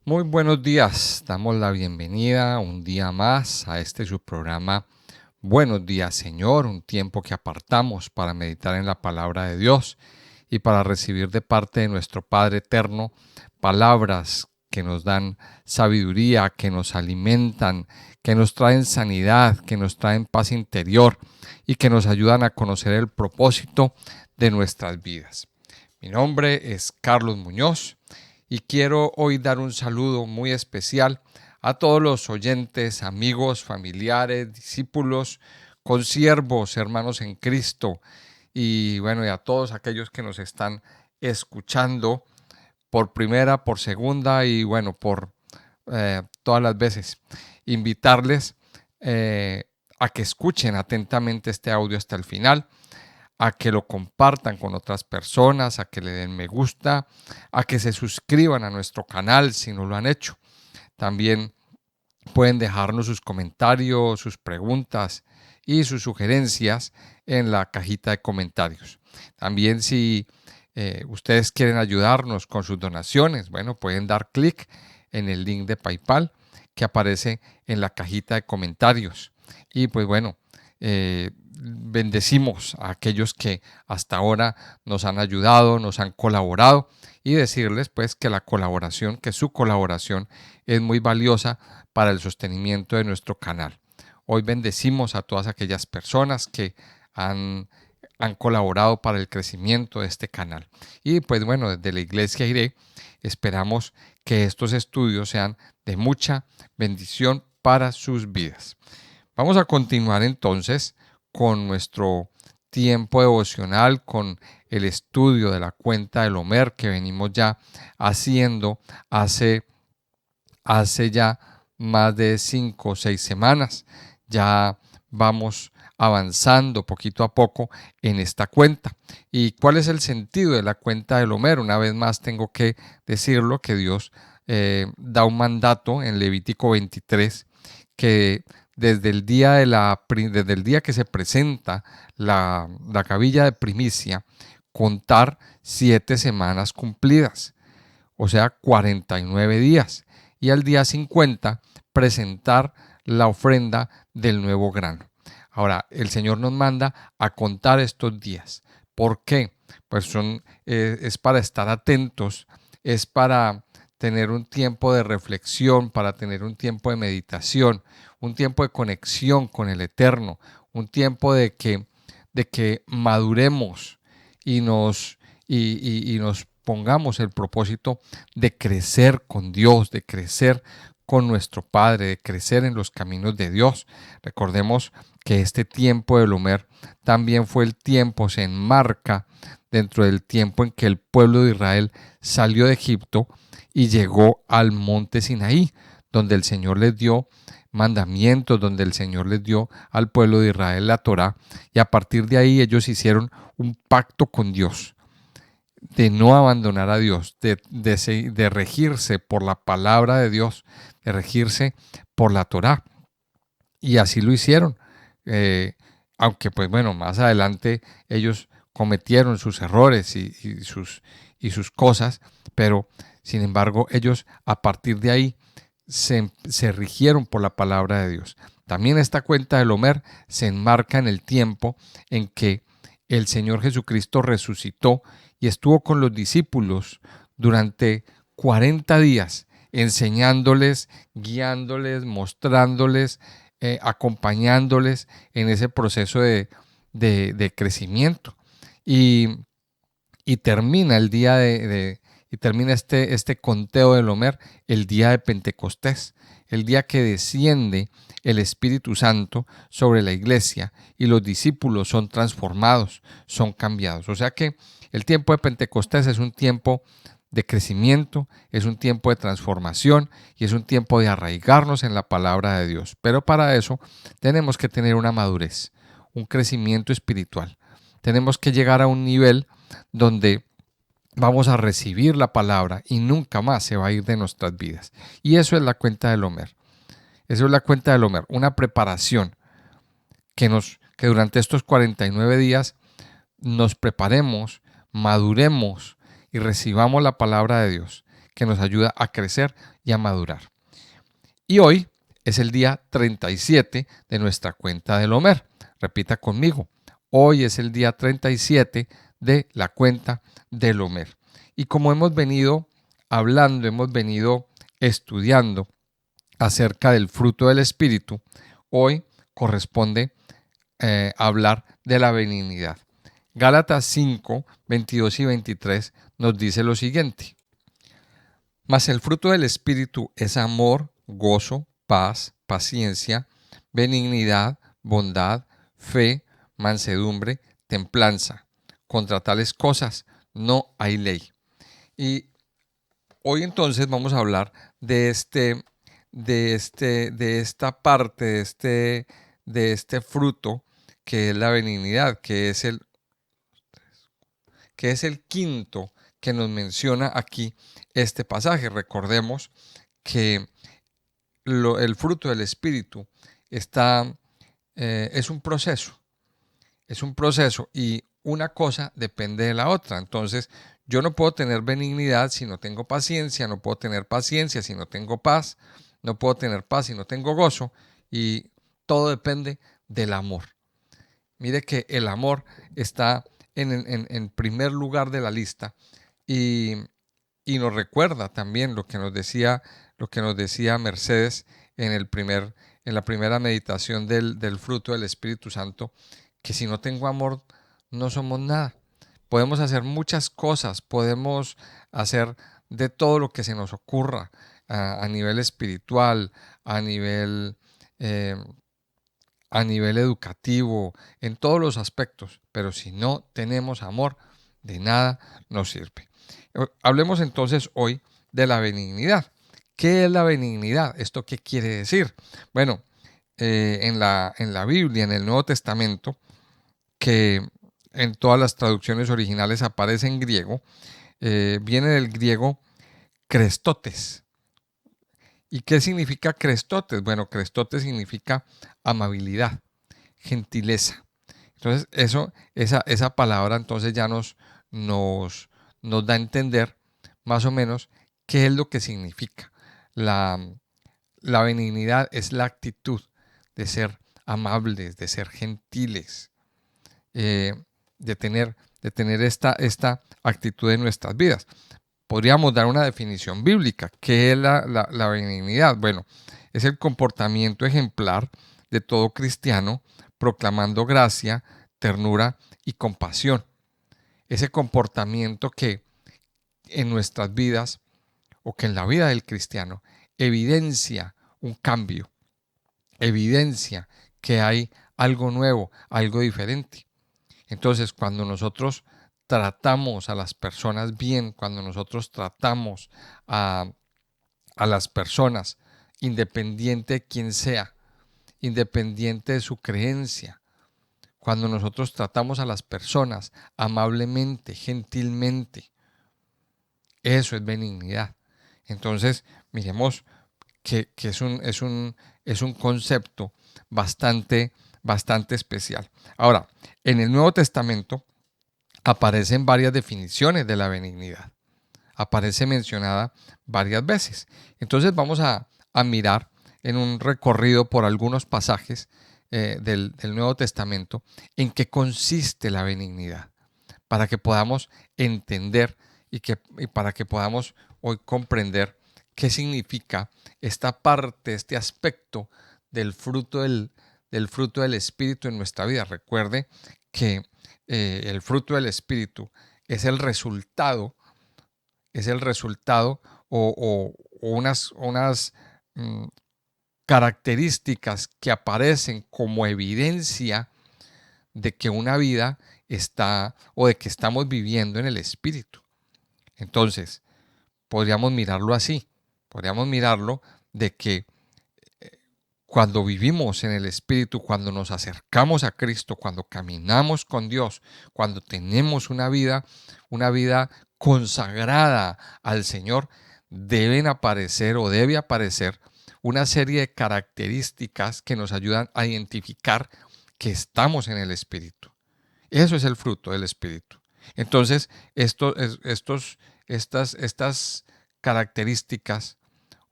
Muy buenos días, damos la bienvenida un día más a este su programa Buenos días Señor, un tiempo que apartamos para meditar en la palabra de Dios y para recibir de parte de nuestro Padre Eterno palabras que nos dan sabiduría, que nos alimentan, que nos traen sanidad, que nos traen paz interior y que nos ayudan a conocer el propósito de nuestras vidas. Mi nombre es Carlos Muñoz y quiero hoy dar un saludo muy especial a todos los oyentes, amigos, familiares, discípulos, consiervos, hermanos en Cristo y bueno, y a todos aquellos que nos están escuchando por primera, por segunda y bueno, por todas las veces. Invitarles a que escuchen atentamente este audio hasta el final, a que lo compartan con otras personas, a que le den me gusta, a que se suscriban a nuestro canal si no lo han hecho. También pueden dejarnos sus comentarios, sus preguntas y sus sugerencias en la cajita de comentarios. También si ustedes quieren ayudarnos con sus donaciones, bueno, pueden dar clic en el link de PayPal que aparece en la cajita de comentarios. Y pues bueno, bendecimos a aquellos que hasta ahora nos han ayudado, nos han colaborado y decirles pues que la colaboración, que su colaboración es muy valiosa para el sostenimiento de nuestro canal. Hoy bendecimos a todas aquellas personas que han colaborado para el crecimiento de este canal. Y pues bueno, desde la Iglesia Iré esperamos que estos estudios sean de mucha bendición para sus vidas. Vamos a continuar entonces con nuestro tiempo devocional, con el estudio de la cuenta del Homer que venimos ya haciendo hace ya más de 5 o 6 semanas. Ya vamos avanzando poquito a poco en esta cuenta. ¿Y cuál es el sentido de la cuenta del Homer? Una vez más tengo que decirlo, que Dios da un mandato en Levítico 23 que desde el día que se presenta la gavilla de primicia, contar 7 semanas cumplidas, o sea, 49 días. Y al día 50 presentar la ofrenda del nuevo grano. Ahora, el Señor nos manda a contar estos días. ¿Por qué? Pues es para estar atentos, es para tener un tiempo de reflexión, para tener un tiempo de meditación, un tiempo de conexión con el Eterno, un tiempo de que maduremos y nos pongamos el propósito de crecer con Dios, de crecer con nuestro Padre, de crecer en los caminos de Dios. Recordemos que este tiempo del Homer también fue el tiempo, se enmarca dentro del tiempo en que el pueblo de Israel salió de Egipto y llegó al monte Sinaí, donde el Señor les dio mandamientos, donde el Señor les dio al pueblo de Israel la Torá, y a partir de ahí ellos hicieron un pacto con Dios de no abandonar a Dios, de regirse por la palabra de Dios, de regirse por la Torá. Y así lo hicieron. Eh, Aunque pues bueno, más adelante ellos cometieron sus errores y sus cosas, pero sin embargo ellos a partir de ahí se rigieron por la palabra de Dios. También esta cuenta del Homer se enmarca en el tiempo en que el Señor Jesucristo resucitó y estuvo con los discípulos durante 40 días, enseñándoles, guiándoles, mostrándoles, acompañándoles en ese proceso de crecimiento. Y, y termina el día y termina este conteo del Homer el día de Pentecostés, el día que desciende el Espíritu Santo sobre la iglesia y los discípulos son transformados, son cambiados. O sea que el tiempo de Pentecostés es un tiempo de crecimiento, es un tiempo de transformación y es un tiempo de arraigarnos en la palabra de Dios. Pero para eso tenemos que tener una madurez, un crecimiento espiritual. Tenemos que llegar a un nivel donde vamos a recibir la palabra y nunca más se va a ir de nuestras vidas. Y eso es la cuenta del Homer. Eso es la cuenta del Homer, una preparación que durante estos 49 días nos preparemos, maduremos y recibamos la palabra de Dios. que nos ayuda a crecer y a madurar. Y hoy es el día 37 de nuestra cuenta del Homer. Repita conmigo, hoy es el día 37 de la cuenta del Homer. Y como hemos venido hablando, hemos venido estudiando acerca del fruto del Espíritu, hoy corresponde hablar de la benignidad. Gálatas 5, 22 y 23 nos dice lo siguiente: mas el fruto del Espíritu es amor, gozo, paz, paciencia, benignidad, bondad, fe, mansedumbre, templanza. Contra tales cosas no hay ley. Y hoy entonces vamos a hablar de esta parte, de este fruto que es la benignidad, que es el quinto que nos menciona aquí este pasaje. Recordemos que el fruto del Espíritu es un proceso y una cosa depende de la otra. Entonces, yo no puedo tener benignidad si no tengo paciencia, no puedo tener paciencia si no tengo paz, no puedo tener paz si no tengo gozo, y todo depende del amor. Mire que el amor está en primer lugar de la lista y, y nos recuerda también lo que nos decía Mercedes en la primera meditación del fruto del Espíritu Santo, que si no tengo amor no somos nada. Podemos hacer muchas cosas, podemos hacer de todo lo que se nos ocurra a nivel espiritual, a nivel eh, a nivel educativo, en todos los aspectos, pero si no tenemos amor, de nada nos sirve. Hablemos entonces hoy de la benignidad. ¿Qué es la benignidad? ¿Esto qué quiere decir? Bueno, en la Biblia, en el Nuevo Testamento, que en todas las traducciones originales aparece en griego, viene del griego crestotes. ¿Y qué significa crestotes? Bueno, crestotes significa amabilidad, gentileza. Entonces, esa palabra entonces ya nos da a entender más o menos qué es lo que significa. La, la benignidad es la actitud de ser amables, de ser gentiles, eh, de tener esta actitud en nuestras vidas. Podríamos dar una definición bíblica. ¿Qué es la benignidad? Bueno, es el comportamiento ejemplar de todo cristiano, proclamando gracia, ternura y compasión. Ese comportamiento que en nuestras vidas o que en la vida del cristiano evidencia un cambio, evidencia que hay algo nuevo, algo diferente. Entonces, cuando nosotros tratamos a las personas bien, cuando nosotros tratamos a las personas, independiente de quién sea, independiente de su creencia, cuando nosotros tratamos a las personas amablemente, gentilmente, eso es benignidad. Entonces, miremos que es un concepto bastante especial. Ahora, en el Nuevo Testamento aparecen varias definiciones de la benignidad. Aparece mencionada varias veces. Entonces vamos a mirar en un recorrido por algunos pasajes del Nuevo Testamento en qué consiste la benignidad, para que podamos entender y para que podamos hoy comprender qué significa esta parte, este aspecto del fruto del Espíritu en nuestra vida. Recuerde que el fruto del Espíritu es el resultado o unas características que aparecen como evidencia de que una vida está o de que estamos viviendo en el Espíritu. Entonces, podríamos mirarlo así, podríamos mirarlo de que cuando vivimos en el Espíritu, cuando nos acercamos a Cristo, cuando caminamos con Dios, cuando tenemos una vida consagrada al Señor, deben aparecer o debe aparecer una serie de características que nos ayudan a identificar que estamos en el Espíritu. Eso es el fruto del Espíritu. Entonces, estas características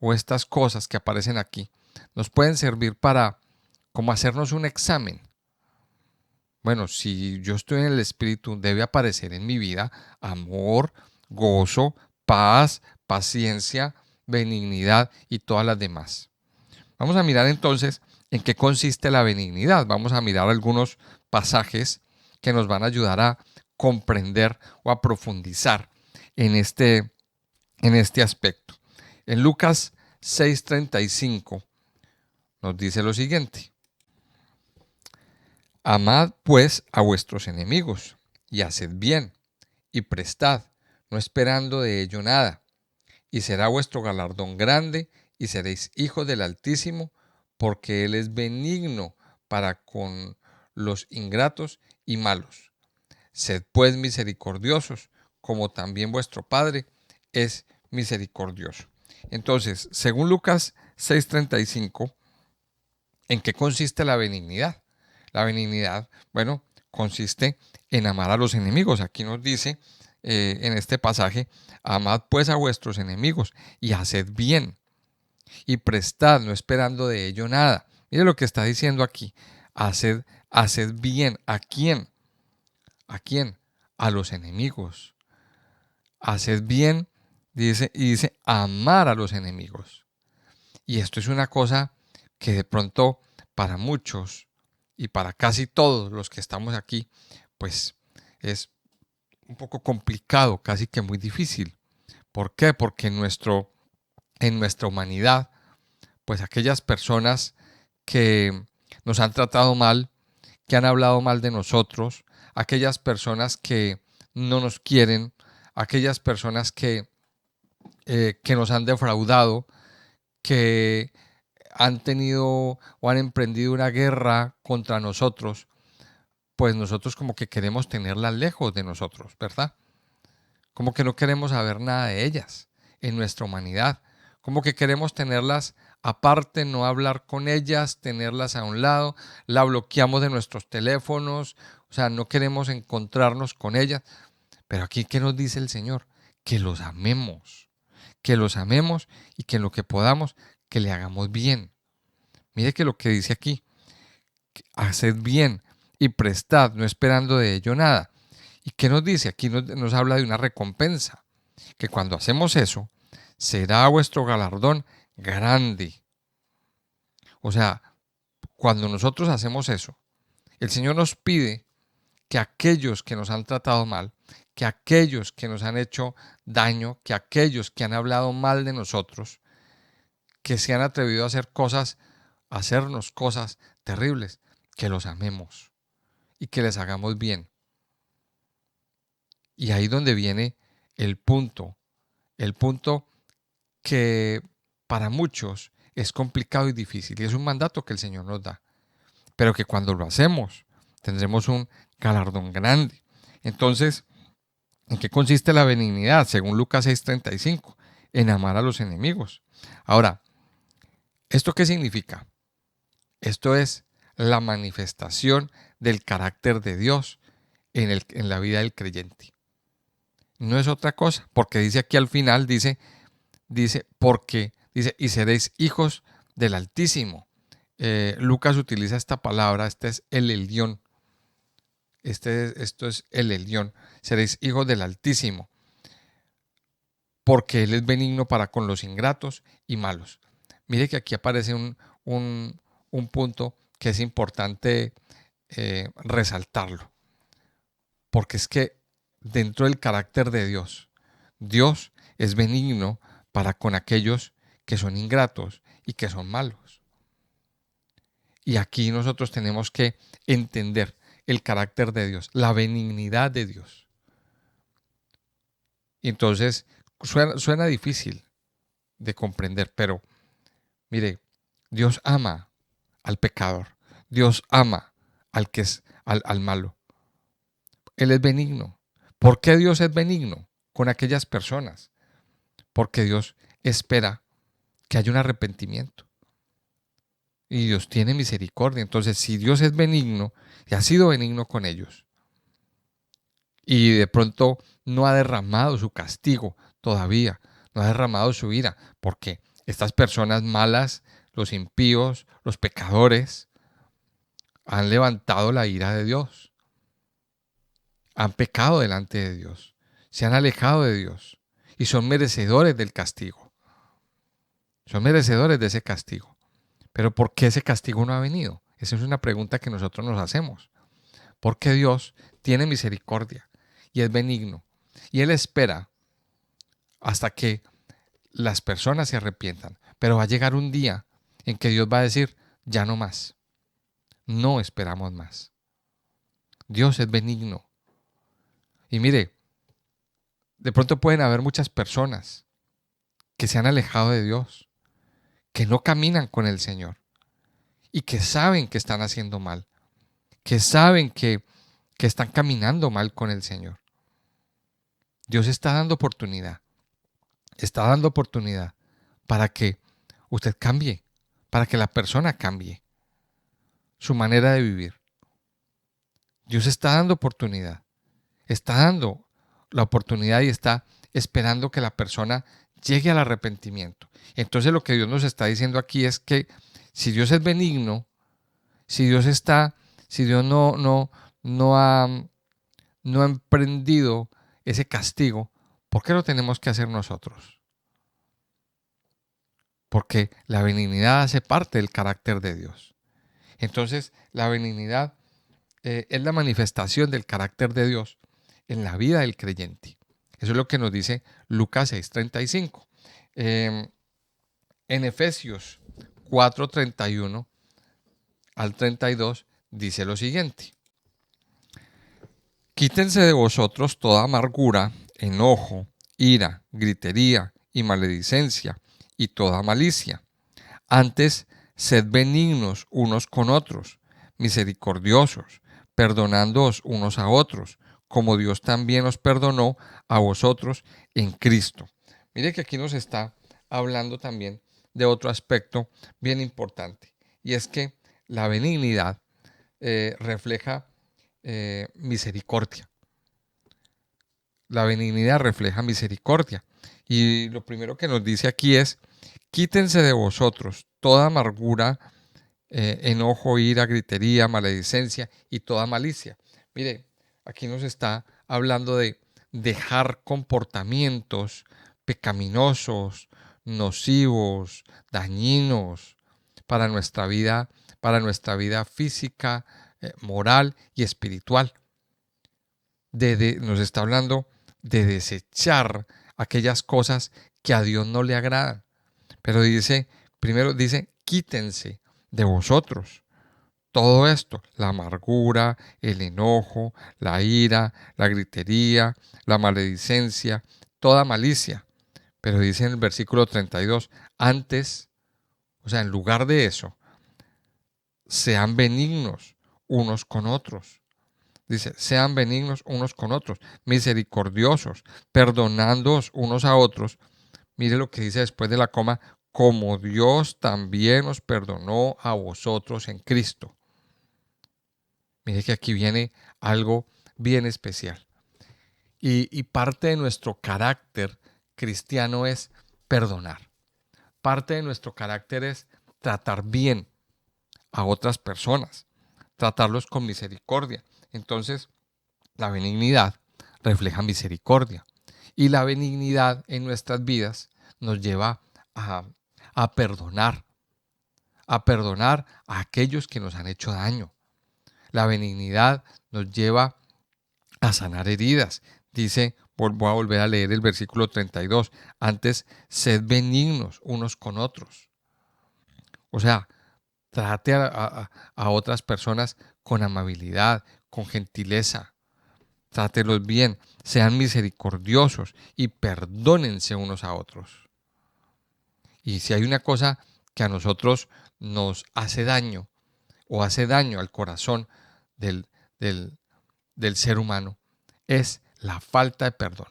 o estas cosas que aparecen aquí nos pueden servir para como hacernos un examen. Bueno, si yo estoy en el Espíritu, debe aparecer en mi vida amor, gozo, paz, paciencia, benignidad y todas las demás. Vamos a mirar entonces en qué consiste la benignidad. Vamos a mirar algunos pasajes que nos van a ayudar a comprender o a profundizar en este aspecto. En Lucas 6:35 nos dice lo siguiente: amad pues a vuestros enemigos y haced bien y prestad, no esperando de ello nada, y será vuestro galardón grande y seréis hijos del Altísimo, porque Él es benigno para con los ingratos y malos. Sed pues misericordiosos, como también vuestro Padre es misericordioso. Entonces, según Lucas 6:35, ¿en qué consiste la benignidad? La benignidad, bueno, consiste en amar a los enemigos. Aquí nos dice en este pasaje: amad pues a vuestros enemigos y haced bien y prestad, no esperando de ello nada. Mire lo que está diciendo aquí: haced bien. ¿A quién? ¿A quién? A los enemigos. Haced bien, dice amar a los enemigos. Y esto es una cosa que de pronto para muchos y para casi todos los que estamos aquí, pues es un poco complicado, casi que muy difícil. ¿Por qué? Porque en nuestra humanidad, pues aquellas personas que nos han tratado mal, que han hablado mal de nosotros, aquellas personas que no nos quieren, aquellas personas que nos han defraudado, que han tenido o han emprendido una guerra contra nosotros, pues nosotros como que queremos tenerlas lejos de nosotros, ¿verdad? Como que no queremos saber nada de ellas en nuestra humanidad, como que queremos tenerlas aparte, no hablar con ellas, tenerlas a un lado, la bloqueamos de nuestros teléfonos, o sea, no queremos encontrarnos con ellas. Pero aquí, ¿qué nos dice el Señor? Que los amemos y que en lo que podamos, que le hagamos bien. Mire que lo que dice aquí: haced bien y prestad, no esperando de ello nada. ¿Y qué nos dice? Aquí nos habla de una recompensa, que cuando hacemos eso, será vuestro galardón grande. O sea, cuando nosotros hacemos eso, el Señor nos pide que aquellos que nos han tratado mal, que aquellos que nos han hecho daño, que aquellos que han hablado mal de nosotros, que se han atrevido a hacernos cosas terribles, que los amemos y que les hagamos bien. Y ahí donde viene el punto que para muchos es complicado y difícil, y es un mandato que el Señor nos da, pero que cuando lo hacemos tendremos un galardón grande. Entonces, ¿en qué consiste la benignidad? Según Lucas 6:35, en amar a los enemigos. Ahora, ¿esto qué significa? Esto es la manifestación del carácter de Dios en la vida del creyente. No es otra cosa, porque dice aquí al final, dice, y seréis hijos del Altísimo. Lucas utiliza esta palabra, este es el Elión. Esto es el Elión. Seréis hijos del Altísimo, porque Él es benigno para con los ingratos y malos. Mire que aquí aparece un punto que es importante resaltarlo, porque es que dentro del carácter de Dios, Dios es benigno para con aquellos que son ingratos y que son malos. Y aquí nosotros tenemos que entender el carácter de Dios, la benignidad de Dios. Y entonces suena difícil de comprender, pero mire, Dios ama al pecador, Dios ama al malo. Él es benigno. ¿Por qué Dios es benigno con aquellas personas? Porque Dios espera que haya un arrepentimiento. Y Dios tiene misericordia. Entonces, si Dios es benigno y ha sido benigno con ellos, y de pronto no ha derramado su castigo todavía, no ha derramado su ira, porque estas personas malas, los impíos, los pecadores, han levantado la ira de Dios, han pecado delante de Dios, se han alejado de Dios y son merecedores del castigo, son merecedores de ese castigo. Pero ¿por qué ese castigo no ha venido? Esa es una pregunta que nosotros nos hacemos. Porque Dios tiene misericordia y es benigno y Él espera hasta que las personas se arrepientan. Pero va a llegar un día en que Dios va a decir, ya no más, no esperamos más. Dios es benigno. Y mire, de pronto pueden haber muchas personas que se han alejado de Dios, que no caminan con el Señor y que saben que están haciendo mal, que saben que están caminando mal con el Señor. Dios está dando oportunidad para que usted cambie, para que la persona cambie su manera de vivir. Dios está dando oportunidad, está dando la oportunidad y está esperando que la persona llegue al arrepentimiento. Entonces lo que Dios nos está diciendo aquí es que si Dios es benigno, si Dios no ha emprendido ese castigo, ¿por qué lo tenemos que hacer nosotros? Porque la benignidad hace parte del carácter de Dios. Entonces, la benignidad es la manifestación del carácter de Dios en la vida del creyente. Eso es lo que nos dice Lucas 6:35. En Efesios 4:31 al 32 dice lo siguiente. Quítense de vosotros toda amargura, enojo, ira, gritería y maledicencia y toda malicia. Antes, sed benignos unos con otros, misericordiosos, perdonándoos unos a otros, como Dios también os perdonó a vosotros en Cristo. Mire que aquí nos está hablando también de otro aspecto bien importante, y es que la benignidad refleja misericordia. La benignidad refleja misericordia. Y lo primero que nos dice aquí es, quítense de vosotros toda amargura, enojo, ira, gritería, maledicencia y toda malicia. Mire, aquí nos está hablando de dejar comportamientos pecaminosos, nocivos, dañinos para nuestra vida física, moral y espiritual. Nos está hablando de desechar aquellas cosas que a Dios no le agradan. Pero primero dice, quítense de vosotros todo esto, la amargura, el enojo, la ira, la gritería, la maledicencia, toda malicia. Pero dice en el versículo 32, antes, o sea, en lugar de eso, sean benignos unos con otros. Dice, sean benignos unos con otros, misericordiosos, perdonándoos unos a otros. Mire lo que dice después de la coma, como Dios también os perdonó a vosotros en Cristo. Mire que aquí viene algo bien especial. Y parte de nuestro carácter cristiano es perdonar. Parte de nuestro carácter es tratar bien a otras personas, tratarlos con misericordia. Entonces, la benignidad refleja misericordia. Y la benignidad en nuestras vidas nos lleva a perdonar a aquellos que nos han hecho daño. La benignidad nos lleva a sanar heridas. Dice, voy a volver a leer el versículo 32. Antes, sed benignos unos con otros. O sea, trate a otras personas con amabilidad, con gentileza. Trátelos bien, sean misericordiosos y perdónense unos a otros. Y si hay una cosa que a nosotros nos hace daño o hace daño al corazón del, del, del ser humano, es la falta de perdón.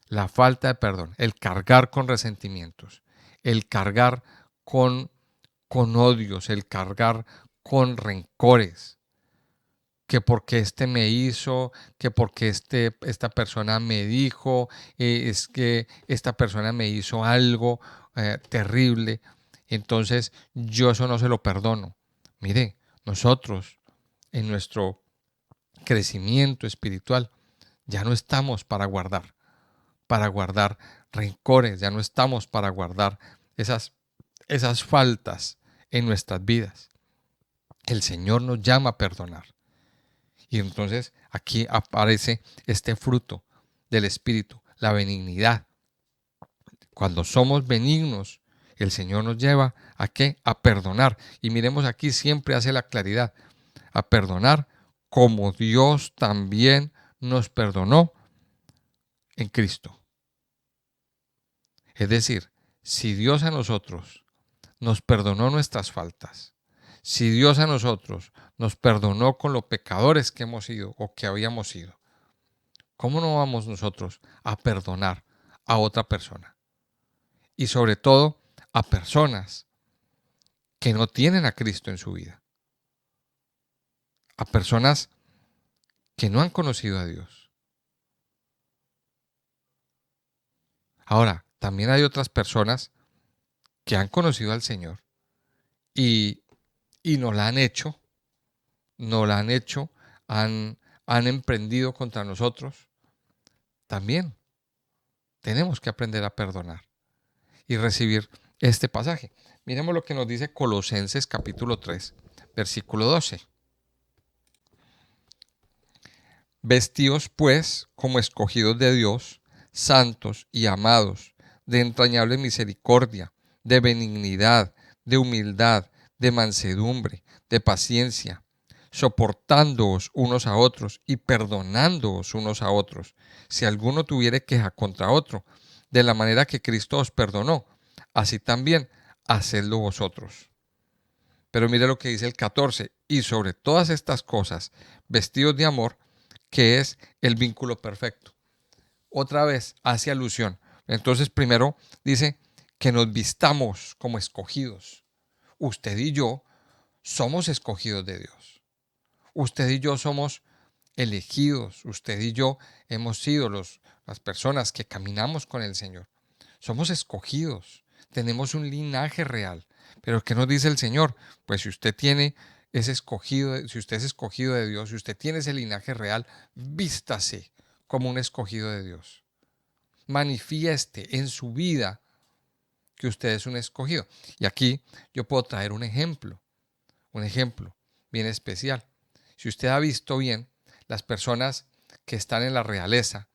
La falta de perdón, el cargar con resentimientos, el cargar con odios, el cargar con rencores. que porque este me hizo, que porque esta persona me dijo, es que esta persona me hizo algo terrible, entonces yo eso no se lo perdono. Mire, nosotros en nuestro crecimiento espiritual ya no estamos para guardar rencores, ya no estamos para guardar esas faltas en nuestras vidas. El Señor nos llama a perdonar. Y entonces aquí aparece este fruto del Espíritu, la benignidad. Cuando somos benignos, el Señor nos lleva ¿a qué? A perdonar. Y miremos aquí, siempre hace la claridad, a perdonar como Dios también nos perdonó en Cristo. Es decir, si Dios a nosotros nos perdonó nuestras faltas, si Dios a nosotros nos perdonó con lo pecadores que hemos sido o que habíamos sido, ¿cómo no vamos nosotros a perdonar a otra persona? Y sobre todo a personas que no tienen a Cristo en su vida, a personas que no han conocido a Dios. Ahora, también hay otras personas que han conocido al Señor y, y no la han hecho, no la han hecho, han emprendido contra nosotros. También tenemos que aprender a perdonar y recibir este pasaje. Miremos lo que nos dice Colosenses capítulo 3, versículo 12. Vestíos pues como escogidos de Dios, santos y amados, de entrañable misericordia, de benignidad, de humildad, de mansedumbre, de paciencia, soportándoos unos a otros y perdonándoos unos a otros, si alguno tuviere queja contra otro, de la manera que Cristo os perdonó, así también hacedlo vosotros. Pero mire lo que dice el 14, y sobre todas estas cosas, vestidos de amor, que es el vínculo perfecto. Otra vez hace alusión. Entonces primero dice que nos vistamos como escogidos. Usted y yo somos escogidos de Dios. Usted y yo somos elegidos. Usted y yo hemos sido las personas que caminamos con el Señor. Somos escogidos. Tenemos un linaje real. Pero ¿qué nos dice el Señor? Pues si usted es escogido, si usted es escogido de Dios, si usted tiene ese linaje real, vístase como un escogido de Dios. Manifieste en su vida que usted es un escogido. Y aquí yo puedo traer un ejemplo bien especial. Si usted ha visto bien, las personas que están en la realeza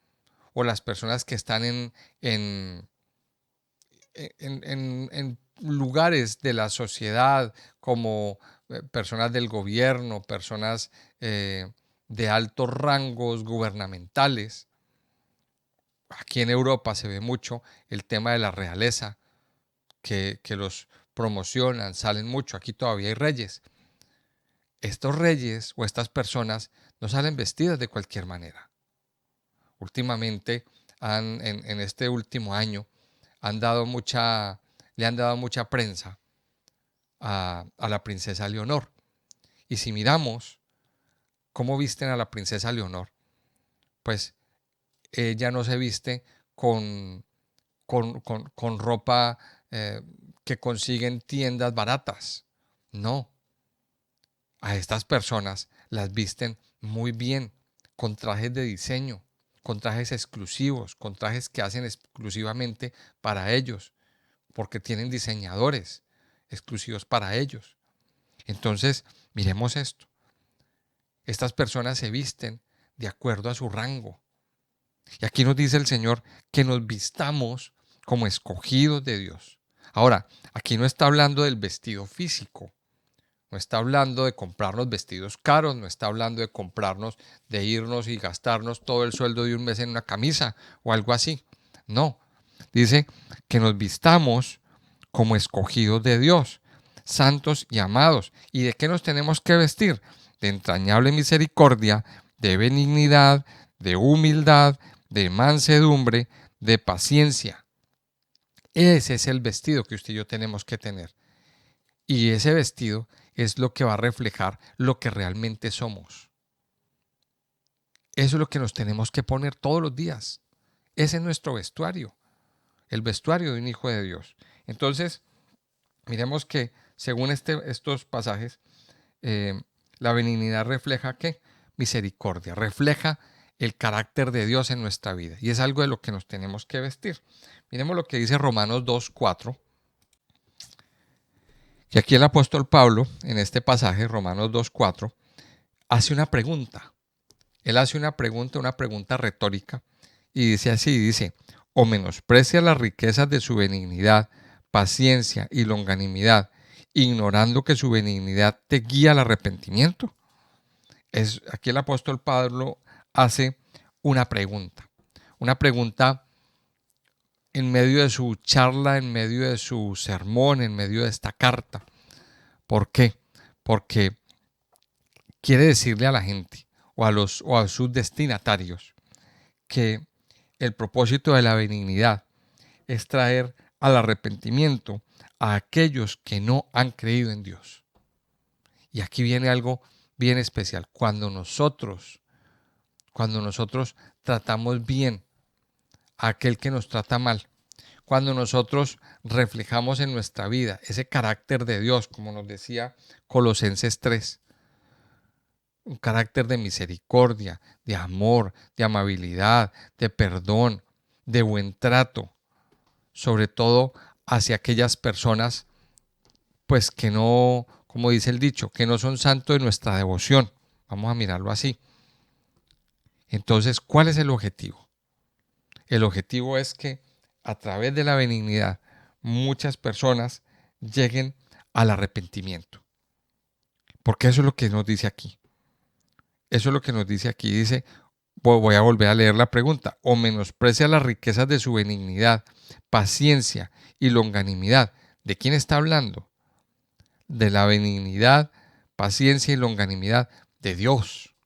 o las personas que están en lugares de la sociedad como personas del gobierno, personas de altos rangos gubernamentales. Aquí en Europa se ve mucho el tema de la realeza, que los promocionan, salen mucho. Aquí todavía hay reyes. Estos reyes o estas personas no salen vestidas de cualquier manera. Últimamente, en este último año, le han dado mucha prensa a la princesa Leonor. Y si miramos cómo visten a la princesa Leonor, pues ella no se viste con ropa que consiguen tiendas baratas. No, a estas personas las visten muy bien, con trajes de diseño, con trajes exclusivos, con trajes que hacen exclusivamente para ellos, porque tienen diseñadores exclusivos para ellos. Entonces, miremos esto. Estas personas se visten de acuerdo a su rango. Y aquí nos dice el Señor que nos vistamos como escogidos de Dios. Ahora, aquí no está hablando del vestido físico, no está hablando de comprarnos vestidos caros, no está hablando de irnos y gastarnos todo el sueldo de un mes en una camisa o algo así. No, dice que nos vistamos como escogidos de Dios, santos y amados. ¿Y de qué nos tenemos que vestir? De entrañable misericordia, de benignidad, de humildad, de mansedumbre, de paciencia. Ese es el vestido que usted y yo tenemos que tener. Y ese vestido es lo que va a reflejar lo que realmente somos. Eso es lo que nos tenemos que poner todos los días. Ese es nuestro vestuario, el vestuario de un hijo de Dios. Entonces, miremos que según estos pasajes, eh, la benignidad refleja ¿qué? Misericordia, refleja el carácter de Dios en nuestra vida. Y es algo de lo que nos tenemos que vestir. Miremos lo que dice Romanos 2:4. Y aquí el apóstol Pablo, en este pasaje, Romanos 2:4, hace una pregunta. Él hace una pregunta retórica, y dice así, dice, o menosprecia las riquezas de su benignidad, paciencia y longanimidad, ignorando que su benignidad te guía al arrepentimiento. Aquí el apóstol Pablo hace una pregunta en medio de su charla, en medio de su sermón, en medio de esta carta. ¿Por qué? Porque quiere decirle a la gente o a sus destinatarios que el propósito de la benignidad es traer al arrepentimiento a aquellos que no han creído en Dios. Y aquí viene algo bien especial. Cuando nosotros tratamos bien a aquel que nos trata mal, cuando nosotros reflejamos en nuestra vida ese carácter de Dios, como nos decía Colosenses 3, un carácter de misericordia, de amor, de amabilidad, de perdón, de buen trato, sobre todo hacia aquellas personas, pues que no, como dice el dicho, que no son santos de nuestra devoción. Vamos a mirarlo así. Entonces, ¿cuál es el objetivo? El objetivo es que a través de la benignidad muchas personas lleguen al arrepentimiento. Porque eso es lo que nos dice aquí. Eso es lo que nos dice aquí. Dice, voy a volver a leer la pregunta, o menosprecia las riquezas de su benignidad, paciencia y longanimidad. ¿De quién está hablando? De la benignidad, paciencia y longanimidad de Dios.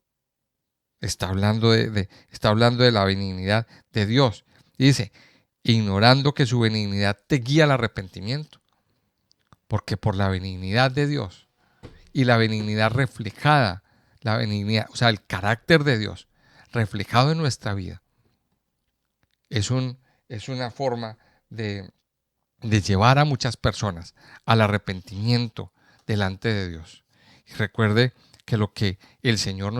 Está hablando de la benignidad de Dios. Dice, ignorando que su benignidad te guía al arrepentimiento. Porque por la benignidad de Dios y la benignidad reflejada, la benignidad, o sea, el carácter de Dios reflejado en nuestra vida, es una forma de llevar a muchas personas al arrepentimiento delante de Dios. Y recuerde que lo que el Señor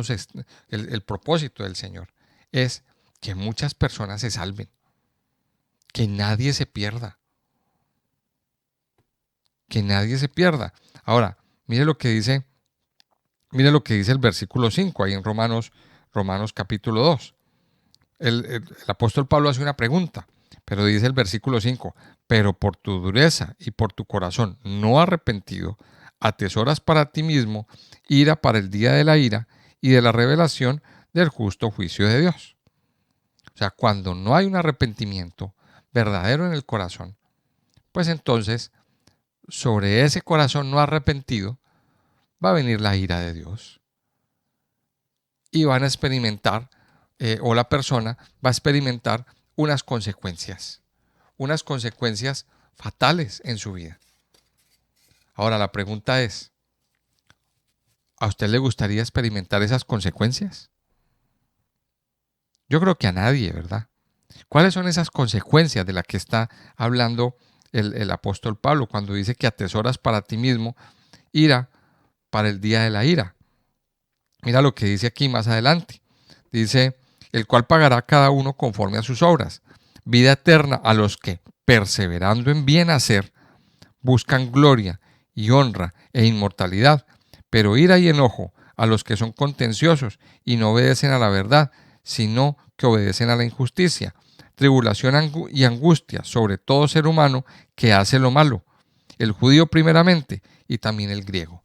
el propósito del Señor es que muchas personas se salven, que nadie se pierda, que nadie se pierda. Ahora, mire lo que dice el versículo 5 ahí en Romanos capítulo 2. El apóstol Pablo hace una pregunta, pero dice el versículo 5, pero por tu dureza y por tu corazón no arrepentido, atesoras para ti mismo ira para el día de la ira y de la revelación del justo juicio de Dios. O sea, cuando no hay un arrepentimiento verdadero en el corazón, pues entonces sobre ese corazón no arrepentido va a venir la ira de Dios. Y van a experimentar, o la persona va a experimentar unas consecuencias fatales en su vida. Ahora la pregunta es, ¿a usted le gustaría experimentar esas consecuencias? Yo creo que a nadie, ¿verdad? ¿Cuáles son esas consecuencias de las que está hablando el apóstol Pablo cuando dice que atesoras para ti mismo ira para el día de la ira? Mira lo que dice aquí más adelante. Dice, el cual pagará a cada uno conforme a sus obras. Vida eterna a los que, perseverando en bien hacer, buscan gloria y honra e inmortalidad, pero ira y enojo a los que son contenciosos y no obedecen a la verdad, sino que obedecen a la injusticia. Tribulación y angustia sobre todo ser humano que hace lo malo, el judío primeramente y también el griego.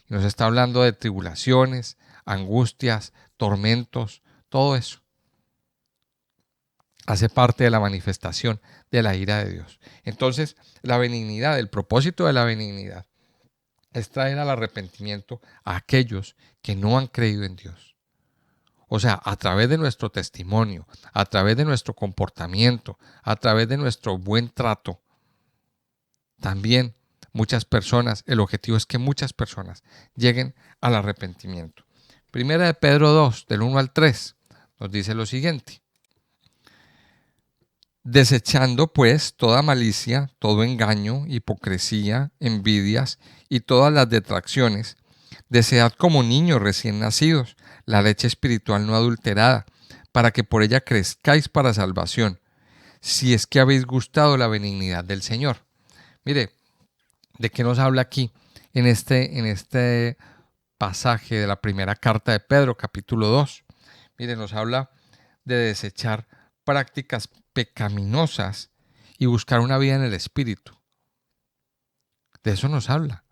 Y nos está hablando de tribulaciones, angustias, tormentos, todo eso hace parte de la manifestación de la ira de Dios. Entonces, la benignidad, el propósito de la benignidad es traer al arrepentimiento a aquellos que no han creído en Dios. O sea, a través de nuestro testimonio, a través de nuestro comportamiento, a través de nuestro buen trato, también muchas personas, el objetivo es que muchas personas lleguen al arrepentimiento. Primera de Pedro 2, del 1 al 3, nos dice lo siguiente. Desechando pues toda malicia, todo engaño, hipocresía, envidias y todas las detracciones, desead como niños recién nacidos la leche espiritual no adulterada, para que por ella crezcáis para salvación, si es que habéis gustado la benignidad del Señor. Mire, ¿de qué nos habla aquí en este pasaje de la primera carta de Pedro, capítulo 2? Mire, nos habla de desechar prácticas pecaminosas y buscar una vida en el Espíritu. De eso nos habla,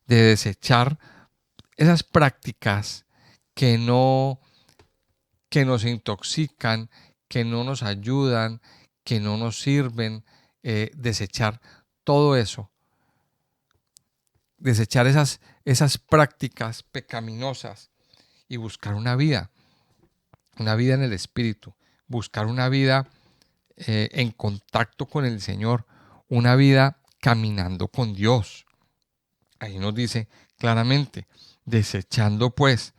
de desechar esas prácticas que que nos intoxican, que no nos ayudan, que no nos sirven, desechar todo eso, desechar esas prácticas pecaminosas y buscar una vida en el Espíritu, buscar una vida en contacto con el Señor, una vida caminando con Dios. Ahí nos dice claramente, desechando pues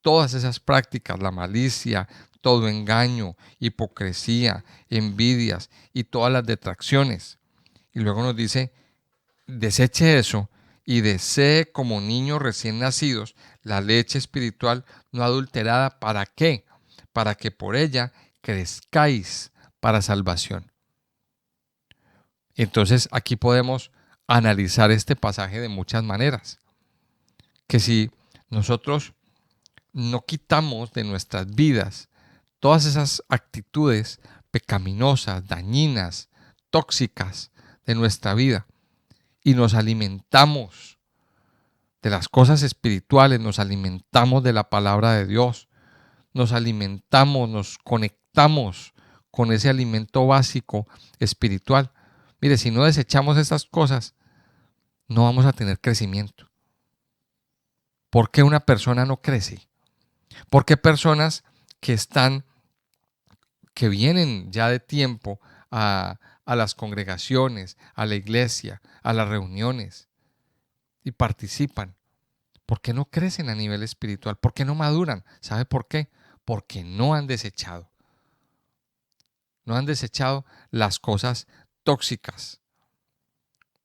todas esas prácticas, la malicia, todo engaño, hipocresía, envidias y todas las detracciones. Y luego nos dice, deseche eso y desee como niños recién nacidos la leche espiritual no adulterada. ¿Para qué? Para que por ella crezcáis para salvación. Entonces aquí podemos analizar este pasaje de muchas maneras. Que si nosotros no quitamos de nuestras vidas todas esas actitudes pecaminosas, dañinas, tóxicas de nuestra vida y nos alimentamos de las cosas espirituales, nos alimentamos de la palabra de Dios, nos alimentamos, nos conectamos con ese alimento básico espiritual. Mire, si no desechamos estas cosas, no vamos a tener crecimiento. ¿Por qué una persona no crece? ¿Por qué personas que vienen ya de tiempo a las congregaciones, a la iglesia, a las reuniones y participan? ¿Por qué no crecen a nivel espiritual? ¿Por qué no maduran? ¿Sabe por qué? Porque no han desechado. No han desechado las cosas tóxicas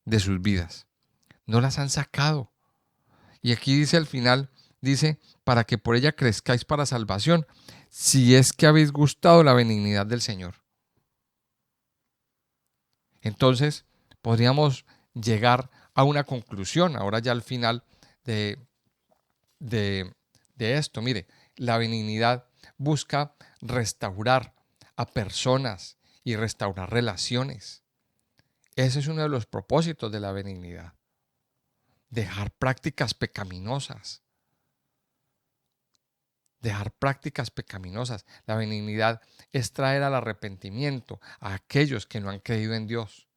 de sus vidas. No las han sacado. Y aquí dice al final, dice, para que por ella crezcáis para salvación, si es que habéis gustado la benignidad del Señor. Entonces, podríamos llegar a una conclusión, ahora ya al final de, de, de esto. Mire, la benignidad busca restaurar a personas y restaurar relaciones. Ese es uno de los propósitos de la benignidad. Dejar prácticas pecaminosas. Dejar prácticas pecaminosas. La benignidad es traer al arrepentimiento a aquellos que no han creído en Dios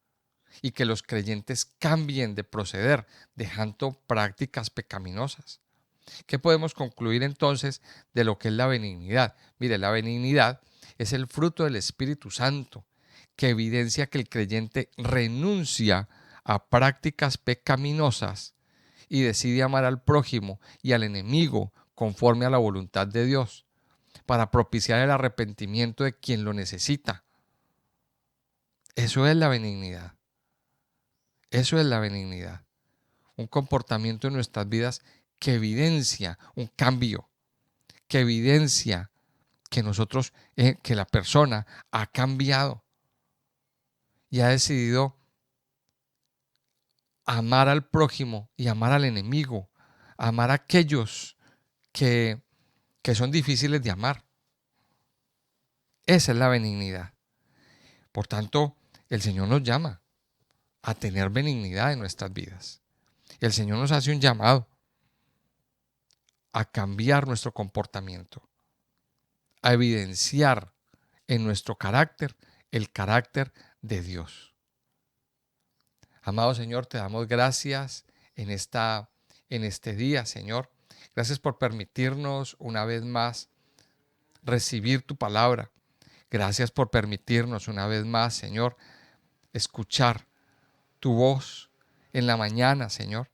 y que los creyentes cambien de proceder dejando prácticas pecaminosas. ¿Qué podemos concluir entonces de lo que es la benignidad? Mire, la benignidad es el fruto del Espíritu Santo que evidencia que el creyente renuncia a prácticas pecaminosas y decide amar al prójimo y al enemigo conforme a la voluntad de Dios, para propiciar el arrepentimiento de quien lo necesita. Eso es la benignidad. Eso es la benignidad. Un comportamiento en nuestras vidas que evidencia un cambio, que evidencia que nosotros, que la persona ha cambiado y ha decidido amar al prójimo y amar al enemigo, amar a aquellos que son difíciles de amar. Esa es la benignidad. Por tanto, el Señor nos llama a tener benignidad en nuestras vidas. El Señor nos hace un llamado a cambiar nuestro comportamiento, a evidenciar en nuestro carácter el carácter de Dios. Amado Señor, te damos gracias en este día, Señor. Gracias por permitirnos una vez más recibir tu palabra. Gracias por permitirnos una vez más, Señor, escuchar tu voz en la mañana, Señor.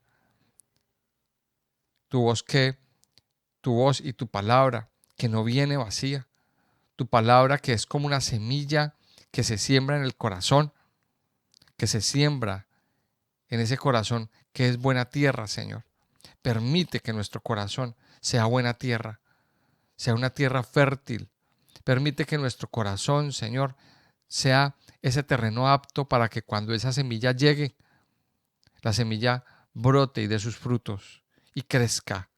Tu voz que tu voz y tu palabra que no viene vacía. Tu palabra que es como una semilla que se siembra en el corazón, que se siembra en ese corazón que es buena tierra, Señor. Permite que nuestro corazón sea buena tierra, sea una tierra fértil. Permite que nuestro corazón, Señor, sea ese terreno apto para que cuando esa semilla llegue, la semilla brote y dé sus frutos y crezca.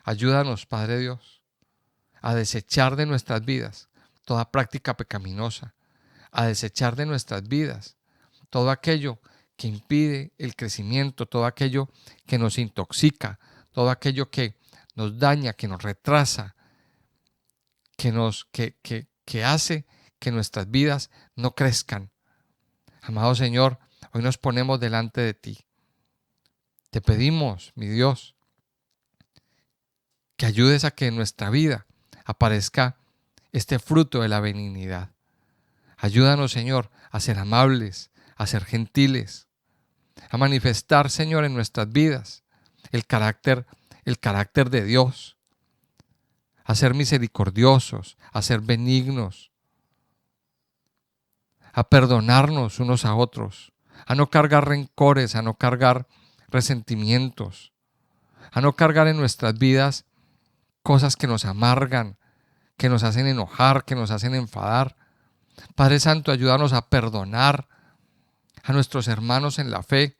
Ayúdanos, Padre Dios, a desechar de nuestras vidas toda práctica pecaminosa, a desechar de nuestras vidas todo aquello que impide el crecimiento, todo aquello que nos intoxica, todo aquello que nos daña, que nos retrasa, que hace que nuestras vidas no crezcan. Amado Señor, hoy nos ponemos delante de ti. Te pedimos, mi Dios, que ayudes a que en nuestra vida aparezca este fruto de la benignidad. Ayúdanos, Señor, a ser amables, a ser gentiles, a manifestar, Señor, en nuestras vidas el carácter de Dios, a ser misericordiosos, a ser benignos, a perdonarnos unos a otros, a no cargar rencores, a no cargar resentimientos, a no cargar en nuestras vidas cosas que nos amargan, que nos hacen enojar, que nos hacen enfadar. Padre Santo, ayúdanos a perdonar a nuestros hermanos en la fe.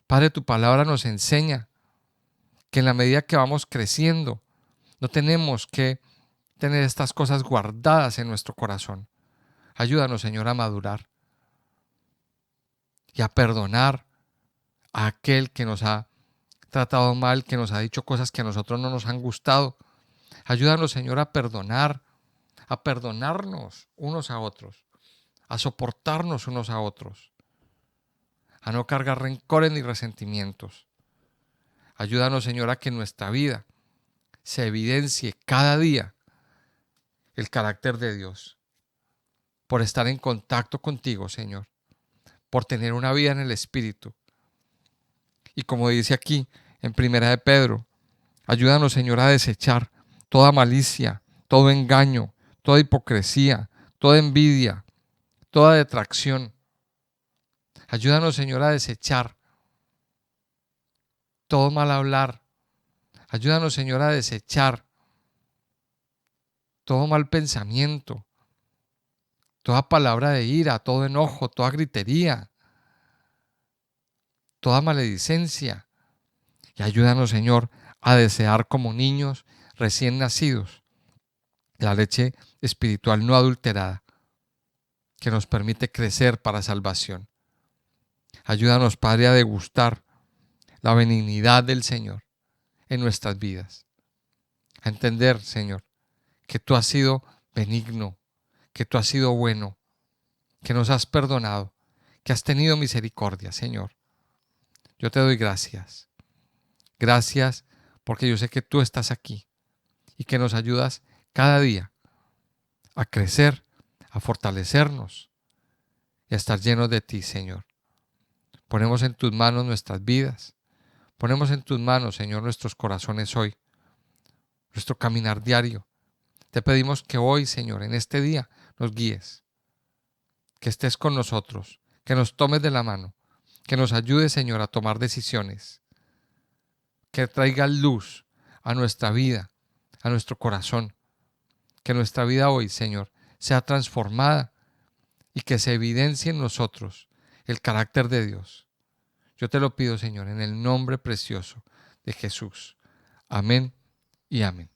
Padre, tu palabra nos enseña que en la medida que vamos creciendo, no tenemos que tener estas cosas guardadas en nuestro corazón. Ayúdanos, Señor, a madurar y a perdonar a aquel que nos ha tratado mal, que nos ha dicho cosas que a nosotros no nos han gustado. Ayúdanos, Señor, a perdonar, a perdonarnos unos a otros, a soportarnos unos a otros, a no cargar rencores ni resentimientos. Ayúdanos, Señor, a que en nuestra vida se evidencie cada día el carácter de Dios, por estar en contacto contigo, Señor, por tener una vida en el Espíritu. Y como dice aquí en Primera de Pedro, ayúdanos, Señor, a desechar toda malicia, todo engaño, toda hipocresía, toda envidia, toda detracción. Ayúdanos, Señor, a desechar todo mal hablar. Ayúdanos, Señor, a desechar todo mal pensamiento, toda palabra de ira, todo enojo, toda gritería, toda maledicencia. Y ayúdanos, Señor, a desear como niños recién nacidos la leche espiritual no adulterada que nos permite crecer para salvación. Ayúdanos, Padre, a degustar la benignidad del Señor en nuestras vidas. A entender, Señor, que tú has sido benigno, que tú has sido bueno, que nos has perdonado, que has tenido misericordia, Señor. Yo te doy gracias. Gracias porque yo sé que tú estás aquí y que nos ayudas cada día a crecer, a fortalecernos y a estar llenos de ti, Señor. Ponemos en tus manos nuestras vidas. Ponemos en tus manos, Señor, nuestros corazones hoy, nuestro caminar diario. Te pedimos que hoy, Señor, en este día, nos guíes, que estés con nosotros, que nos tomes de la mano, que nos ayudes, Señor, a tomar decisiones, que traiga luz a nuestra vida, a nuestro corazón, que nuestra vida hoy, Señor, sea transformada y que se evidencie en nosotros el carácter de Dios. Yo te lo pido, Señor, en el nombre precioso de Jesús. Amén y amén.